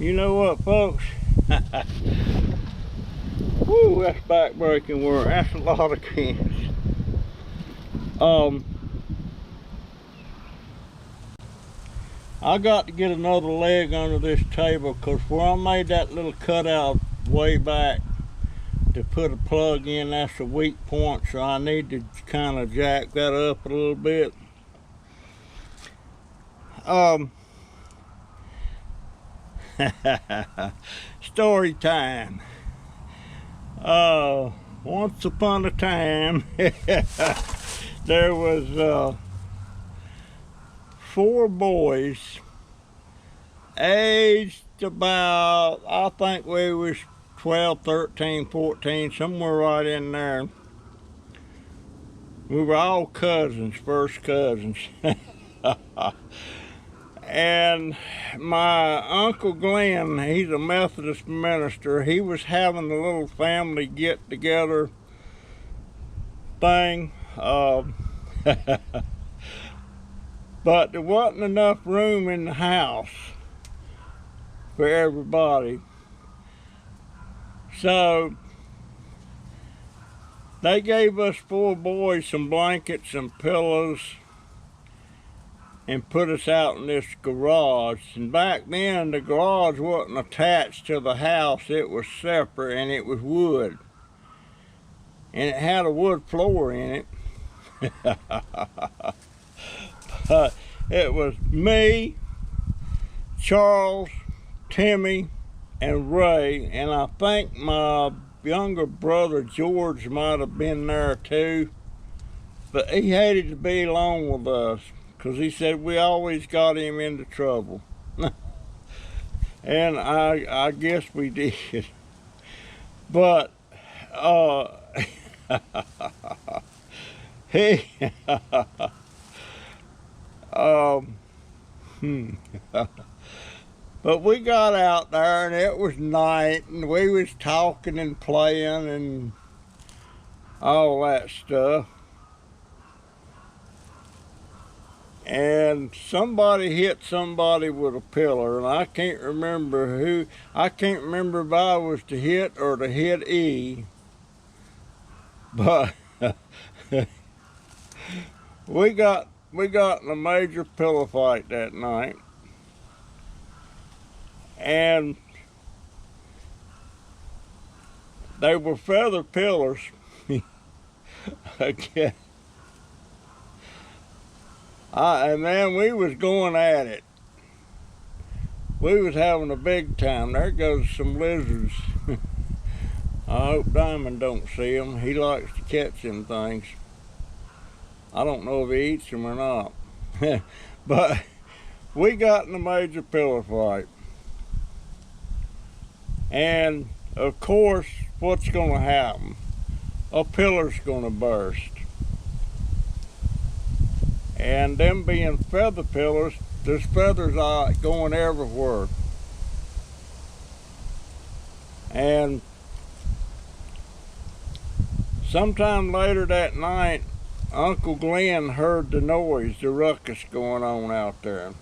You know what, folks? Woo, that's back-breaking work. That's a lot of cans. I got to get another leg under this table because where I made that little cutout way back to put a plug in, that's a weak point, so I need to kind of jack that up a little bit. Story time. Once upon a time there was 4 boys aged about, I think we was 12, 13, 14, somewhere right in there. We were all cousins, first cousins. And my Uncle Glenn, he's a Methodist minister, he was having a little family get-together thing. But there wasn't enough room in the house for everybody. So they gave us 4 boys some blankets and pillows and put us out in this garage. And back then the garage wasn't attached to the house, it was separate, and it was wood. And it had a wood floor in it. It was me, Charles, Timmy, and Ray, and I think my younger brother George might have been there too, but he hated to be alone with us because he said we always got him into trouble. And I guess we did. But he but we got out there and it was night and we was talking and playing and all that stuff. And somebody hit somebody with a pillar, and I can't remember who. I can't remember if I was to hit or to hit E. But we got in a major pillow fight that night. And they were feather pillars. Again. And then we was going at it. We was having a big time. There goes some lizards. I hope Diamond don't see them. He likes to catch them things. I don't know if he eats them or not. But we got in a major pillar fight. And of course, what's gonna happen? A pillar's gonna burst. And them being feather pillars, there's feathers going everywhere. And sometime later that night, Uncle Glenn heard the noise, the ruckus going on out there.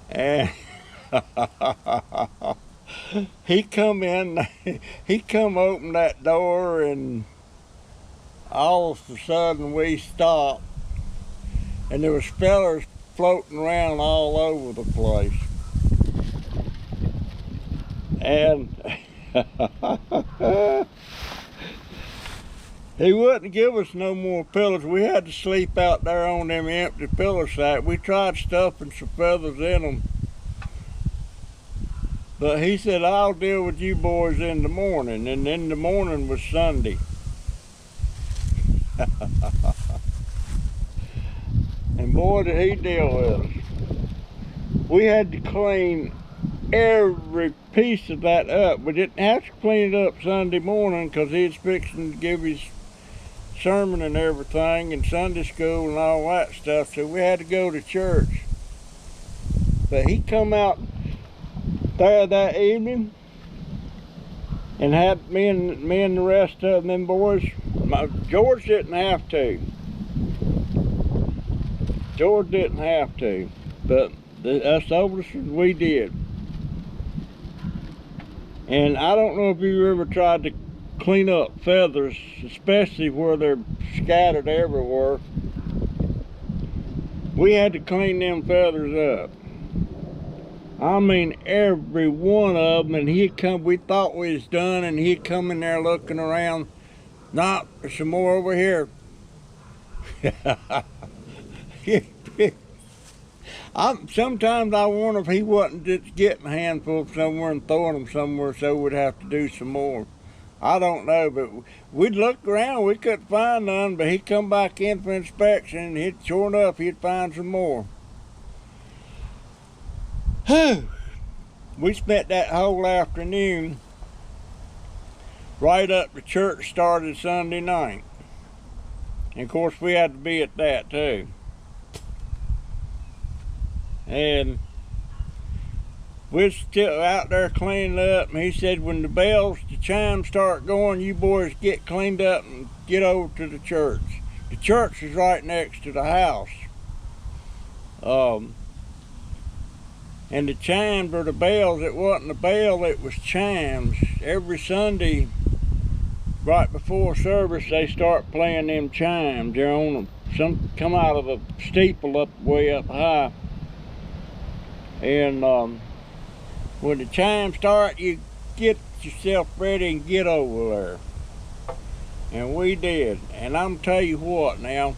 And he come in, he come open that door, and all of a sudden we stopped, and there was fellers floating around all over the place. And he wouldn't give us no more pillows. We had to sleep out there on them empty pillow sacks. We tried stuffing some feathers in them, but he said, I'll deal with you boys in the morning. And in the morning was Sunday. And boy, did he deal with us. We had to clean every piece of that up. We didn't have to clean it up Sunday morning because he was fixing to give his sermon and everything, and Sunday school and all that stuff, so we had to go to church. But he come out there that evening and had me and the rest of them boys. George didn't have to. George didn't have to, but Us oldest, we did. And I don't know if you ever tried to clean up feathers, especially where they're scattered everywhere. We had to clean them feathers up. I mean, every one of them. And he'd come, we thought we was done, and he'd come in there looking around. Nah, there's some more over here. Sometimes I wonder if he wasn't just getting a handful somewhere and throwing them somewhere so we'd have to do some more. I don't know, but we'd look around, we couldn't find none, but he'd come back in for inspection, and sure enough, he'd find some more. We spent that whole afternoon right up to church started Sunday night. And of course, we had to be at that too. And we're still out there cleaning up, and he said when the chimes start going, you boys get cleaned up and get over to the church. The church is right next to the house. And the chimes or the bells, it wasn't a bell, it was chimes. Every Sunday, right before service, they start playing them chimes. They're on some come out of a steeple up way up high. And when the chimes start, you get yourself ready and get over there. And we did. And I'm tell you what now,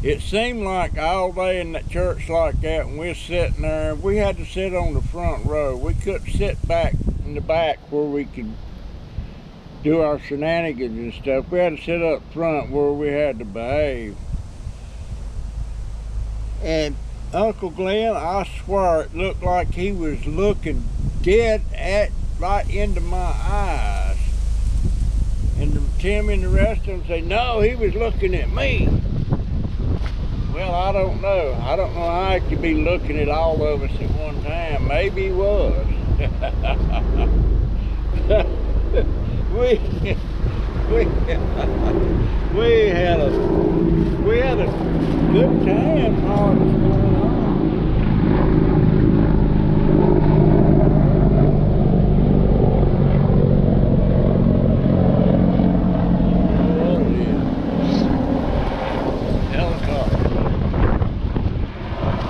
it seemed like all day in that church like that, when we were sitting there, we had to sit on the front row. We couldn't sit back in the back where we could do our shenanigans and stuff. We had to sit up front where we had to behave. And Uncle Glenn, I swear it looked like he was looking dead right into my eyes. And Tim and the rest of them say, no, he was looking at me. Well, I don't know. I don't know how he could be looking at all of us at one time. Maybe he was. we had a good time while it was going on.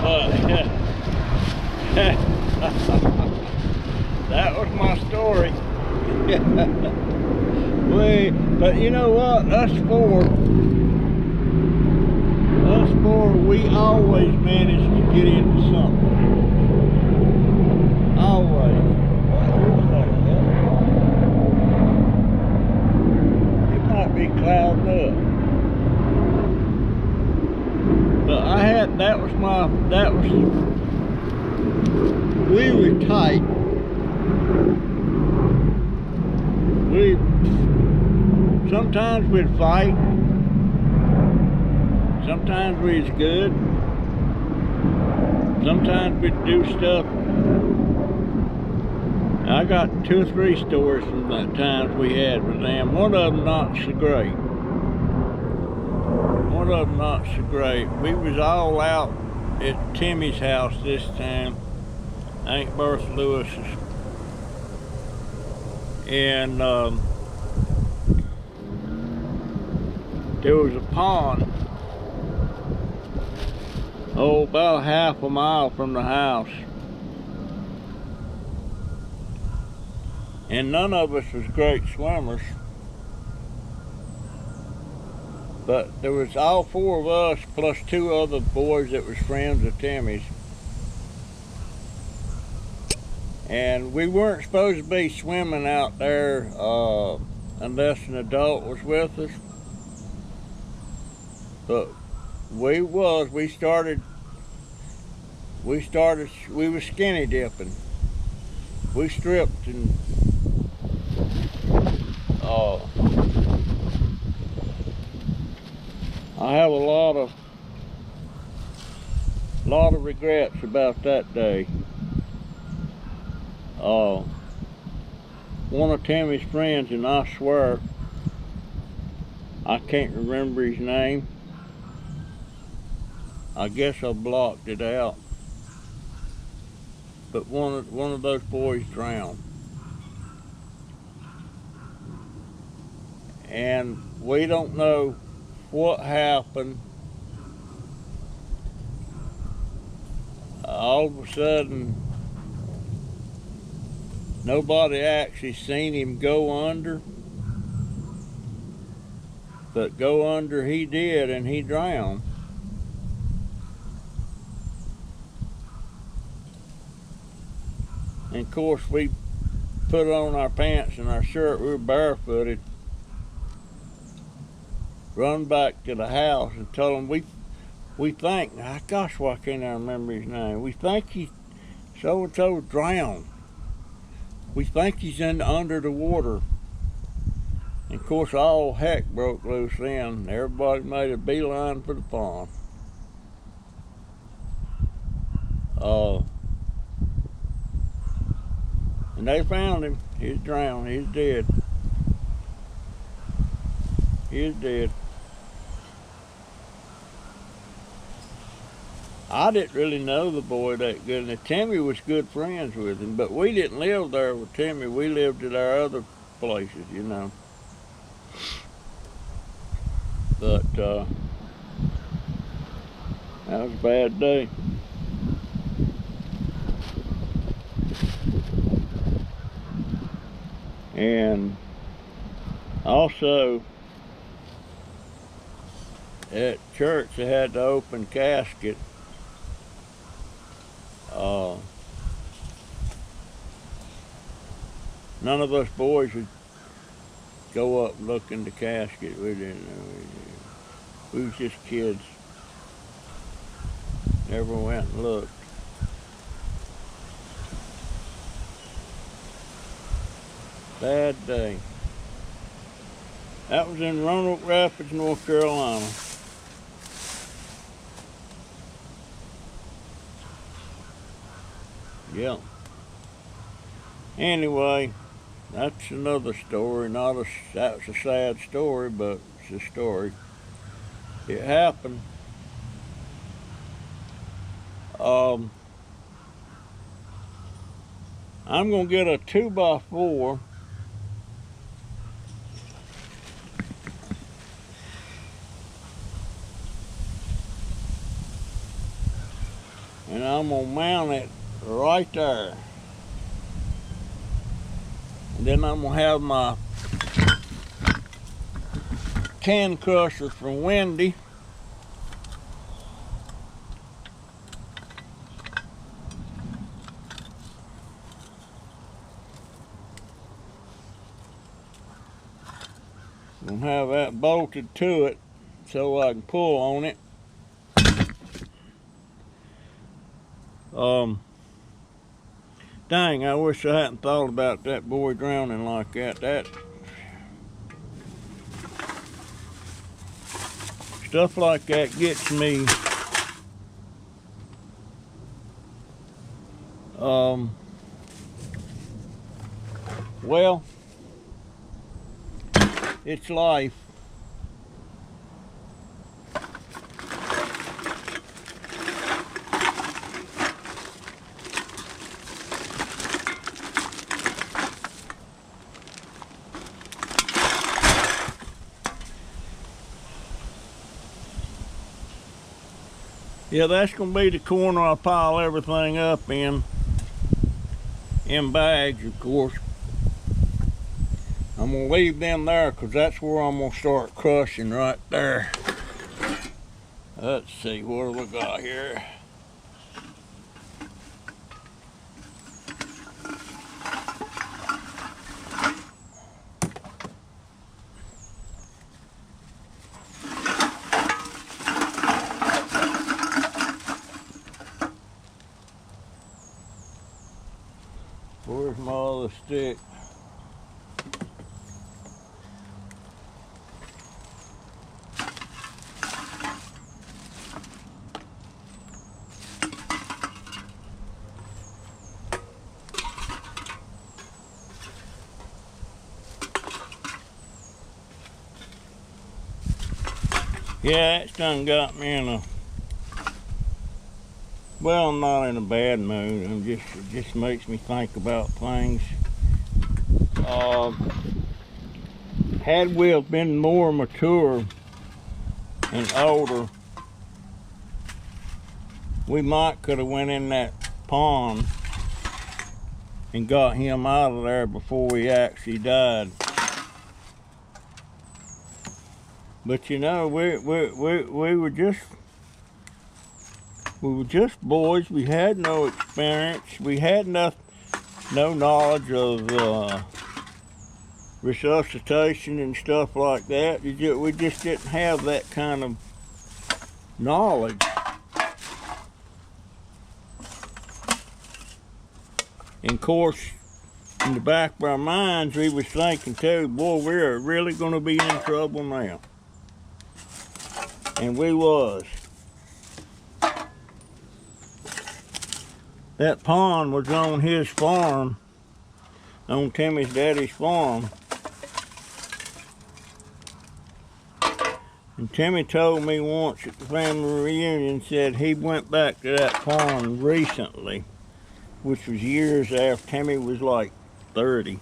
Oh yeah, helicopter. That was my story. But you know what? Us four, we always managed to get into something. Always. It might be clouding up. But we were tight. Sometimes we'd fight. Sometimes we was good. Sometimes we'd do stuff. I got 2 or 3 stories from the times we had with them. One of them not so great. We was all out at Timmy's house this time. Aunt Bertha Lewis's. And there was a pond, about half a mile from the house. And none of us was great swimmers. But there was all 4 of us plus 2 other boys that was friends of Timmy's. And we weren't supposed to be swimming out there unless an adult was with us. But we was skinny dipping. We stripped and I have a lot of regrets about that day. One of Timmy's friends, and I swear I can't remember his name. I guess I blocked it out. But one of those boys drowned. And we don't know what happened. All of a sudden, nobody actually seen him go under, but go under he did, and he drowned. And of course, we put on our pants and our shirt. We were barefooted. Run back to the house and tell them we think, gosh, why can't I remember his name? We think he so-and-so drowned. We think he's under the water. And of course, all heck broke loose then. Everybody made a beeline for the pond. And they found him. He's drowned. He's dead. He's dead. I didn't really know the boy that good. And Timmy was good friends with him, but we didn't live there with Timmy. We lived at our other places, you know. But that was a bad day. And also at church they had the open casket. None of us boys would go up and look in the casket. We didn't know. We was just kids. Never went and looked. Bad day. That was in Roanoke Rapids, North Carolina. Yeah. Anyway, that's another story. That's a sad story, but it's a story. It happened. I'm gonna get a 2x4. And I'm gonna mount it right there. And then I'm gonna have my can crusher from Wendy. I'm gonna have that bolted to it so I can pull on it. Dang, I wish I hadn't thought about that boy drowning like that. Stuff like that gets me. Well, it's life. Yeah, that's gonna be the corner I pile everything up in bags, of course. I'm gonna leave them there because that's where I'm gonna start crushing right there. Let's see, what do we got here? Where's my other stick? Yeah, it's done got me in a Well, I'm not in a bad mood. It just makes me think about things. Had we have been more mature and older, we might could have went in that pond and got him out of there before he actually died. But you know, we were just boys. We had no experience. We had no knowledge of resuscitation and stuff like that. We just didn't have that kind of knowledge. And of course, in the back of our minds, we was thinking too, boy, we're really going to be in trouble now. And we was. That pond was on his farm, on Timmy's daddy's farm. And Timmy told me once at the family reunion, said he went back to that pond recently, which was years after Timmy was like 30.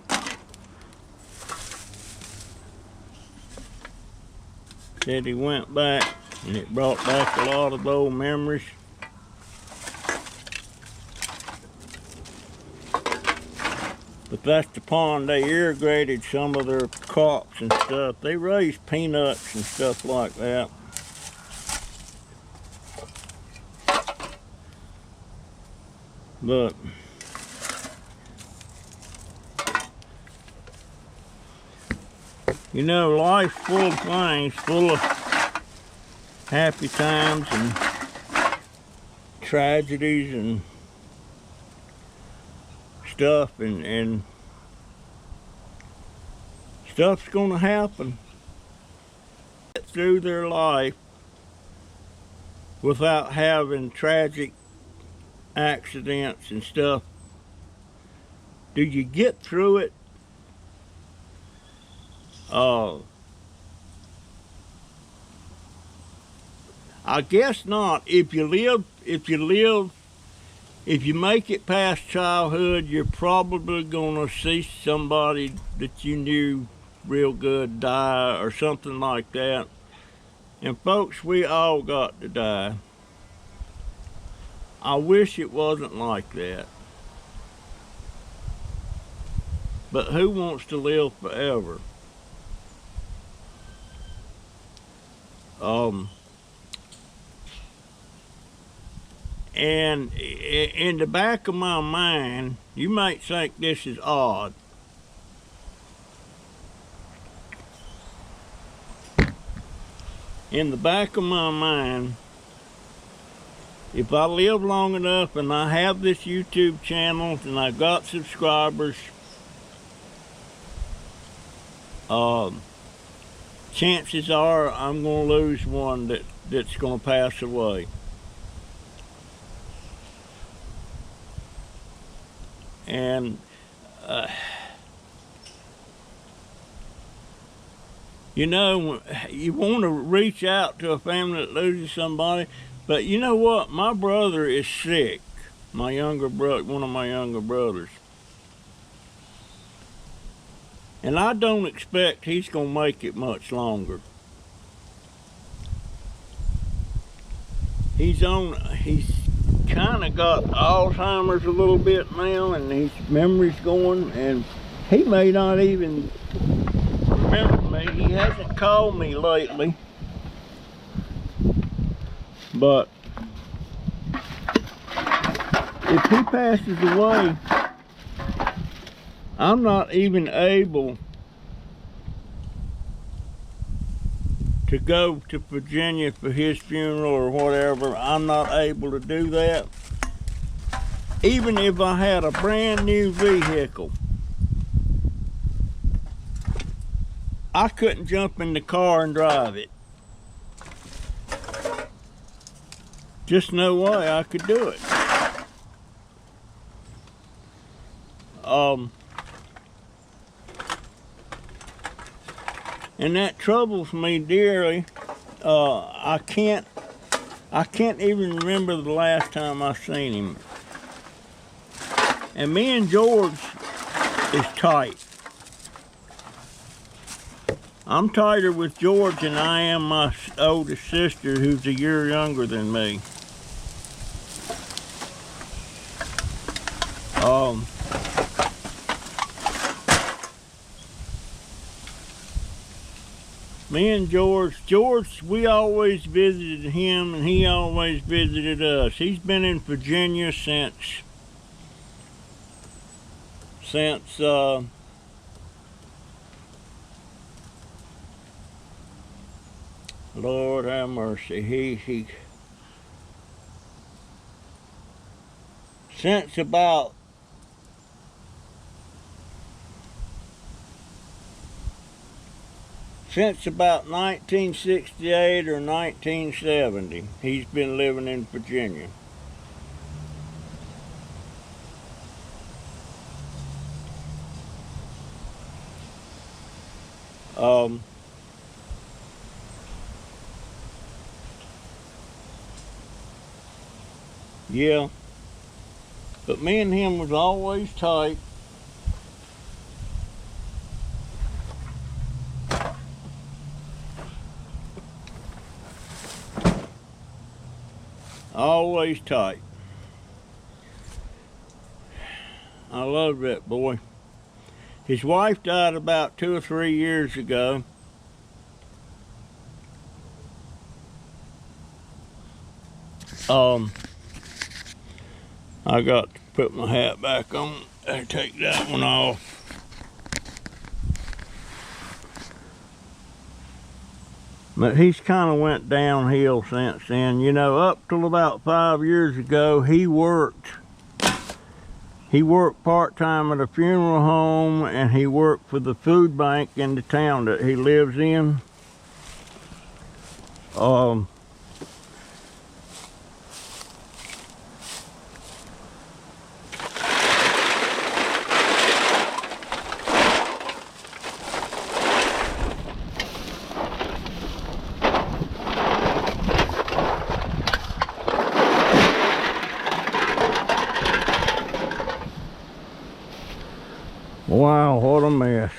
Said he went back and it brought back a lot of old memories. But that's the pond they irrigated some of their crops and stuff. They raised peanuts and stuff like that. But you know, life's full of things, full of happy times and tragedies and stuff, and stuff's gonna happen. Get through their life without having tragic accidents and stuff. Do you get through it? I guess not. If you make it past childhood, you're probably gonna see somebody that you knew real good die or something like that. And folks, we all got to die. I wish it wasn't like that. But who wants to live forever? And in the back of my mind, you might think this is odd. In the back of my mind, if I live long enough and I have this YouTube channel and I've got subscribers, chances are I'm going to lose one that's going to pass away. And you know, you want to reach out to a family that loses somebody, but you know what? My brother is sick. My younger brother, one of my younger brothers. And I don't expect he's going to make it much longer. He's kind of got Alzheimer's a little bit now, and his memory's going, and he may not even remember me. He hasn't called me lately, but if he passes away, I'm not even able to go to Virginia for his funeral or whatever. I'm not able to do that. Even if I had a brand new vehicle, I couldn't jump in the car and drive it. Just no way I could do it. And that troubles me dearly. I can't I can't even remember the last time I seen him. And me and George is tight. I'm tighter with George than I am my oldest sister, who's a year younger than me. Me and George, we always visited him and he always visited us. He's been in Virginia since Lord have mercy, since about Since about 1968 or 1970, he's been living in Virginia. Yeah, but me and him was always tight. Always tight. I love that boy. His wife died about 2 or 3 years ago. I got to put my hat back on and take that one off. But he's kind of went downhill since then. You know, up till about 5 years ago, he worked part-time at a funeral home, and he worked for the food bank in the town that he lives in. Wow, what a mess.